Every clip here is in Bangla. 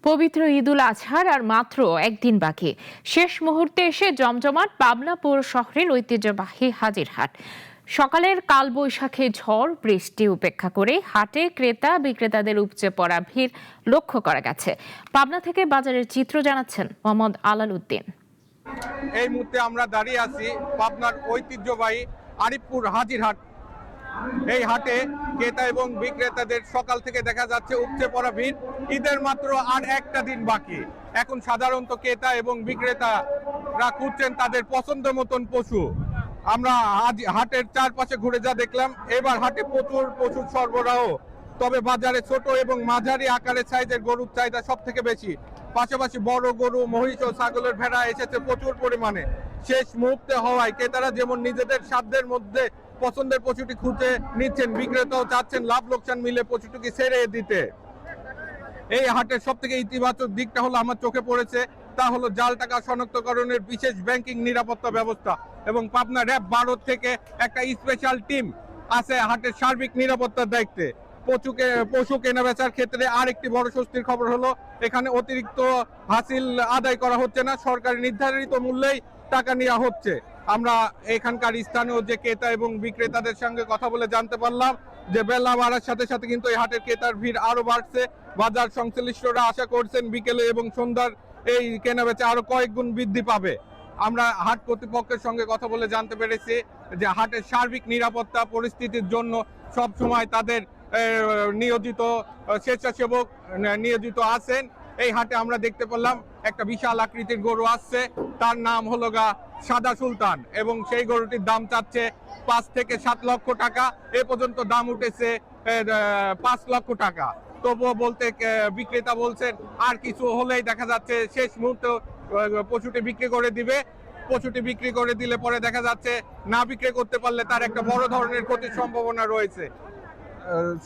পবিত্র ঈদুল আজহার আর মাত্র একদিন বাকি। শেষ মুহূর্তে এসে জমজমাট পাবনা পৌর শহরের ঐতিহ্যবাহী হাজিরহাট। সকালের কালবৈশাখী ঝড় বৃষ্টি উপেক্ষা করে হাটে ক্রেতা বিক্রেতাদের উপচে পড়া ভিড় লক্ষ্য করা গেছে। পাবনা থেকে বাজারের চিত্র জানাচ্ছেন মোহাম্মদ আলাল উদ্দিন। এই মুহূর্তে আমরা দাঁড়িয়ে আছি পাবনার ঐতিহ্যবাহী আরিফপুর হাজিরহাট। এই হাটে ক্রেতা এবং বিক্রেতাদের সকাল থেকে দেখা যাচ্ছে উপচে পড়া ভিড়। ঈদের মাত্র আর একটা দিন বাকি। এখন সাধারণত ক্রেতা এবং বিক্রেতারা খুঁজছেন তাদের পছন্দ মতন পশু। আমরা হাটের চারপাশে ঘুরে যা দেখলাম, এবার হাটে প্রচুর পশুর সরবরাহ। তবে বাজারে ছোট এবং মাঝারি আকারের সাইজের গরুর চাহিদা সব থেকে বেশি। পাশাপাশি বড় গরু, মহিষ ও ছাগলের ভেড়া এসেছে প্রচুর পরিমাণে। শেষ মুহূর্তে হওয়ায় ক্রেতারা যেমন নিজেদের সাধ্যের মধ্যে পছন্দের পশুটি খুঁজে নিচ্ছেন, বিক্রেতাও চাচ্ছেন লাভ লোকসান মিলে পশুটিকে ছেড়ে দিতে। এই হাটের সব থেকে ইতিবাচক দিকটা হলো আমার চোখে পড়েছে, তা হলো জাল টাকা শনাক্তকরণের বিশেষ ব্যাংকিং নিরাপত্তা ব্যবস্থা এবং পাবনা র্যাব 12 থেকে একটা স্পেশাল টিম আছে হাটের সার্বিক নিরাপত্তার দায়িত্বে। পশু কেনা বেচার ক্ষেত্রে আরেকটি বড় স্বস্তির খবর হলো এখানে অতিরিক্ত হাসিল আদায় করা হচ্ছে না, সরকারি নির্ধারিত মূল্যেই টাকা নেওয়া হচ্ছে। আমরা এখানকার স্থানীয় যে ক্রেতা এবং বিক্রেতাদের সঙ্গে কথা বলে জানতে পারলাম যে বেলা বাড়ার সাথে সাথে কিন্তু এই হাটের ক্রেতার ভিড় আরো বাড়ছে। বাজার সংশ্লিষ্টরা আশা করছেন বিকেলে এবং সন্ধ্যার এই কেনাবেচা আরো কয়েক গুণ বৃদ্ধি পাবে। আমরা হাট কর্তৃপক্ষের সঙ্গে কথা বলে জানতে পেরেছি যে হাটের সার্বিক নিরাপত্তা পরিস্থিতির জন্য সব সময় তাদের নিয়োজিত স্বেচ্ছাসেবক নিয়োজিত আছেন। এই হাটে আমরা দেখতে পেলাম একটা বিশাল আকৃতির গরু আসছে, তার নাম হলো সাদা সুলতান এবং সেই গরুটির দাম চাচ্ছে 5 থেকে 7 লক্ষ টাকা। এ পর্যন্ত দাম উঠেছে 5 লক্ষ টাকা। তবুও বিক্রেতা বলছেন আর কিছু হলেই দেখা যাচ্ছে শেষ মুহূর্তে পশুটি বিক্রি করে দিবে। পশুটি বিক্রি করে দিলে পরে দেখা যাচ্ছে না বিক্রি করতে পারলে তার একটা বড় ধরনের ক্ষতির সম্ভাবনা রয়েছে।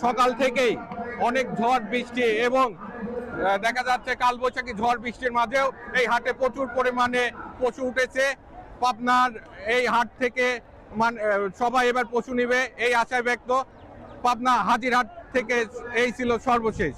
সকাল থেকেই অনেক ঝড় বৃষ্টি এবং দেখা যাচ্ছে কালবৈশাখী ঝড় বৃষ্টির মাঝেও এই হাটে প্রচুর পরিমাণে পশু উঠেছে। পাবনার এই হাট থেকে সবাই এবার পশু নিবে এই আশায় ব্যক্ত। পাবনা হাজিরহাট থেকে এই ছিল সর্বশেষ।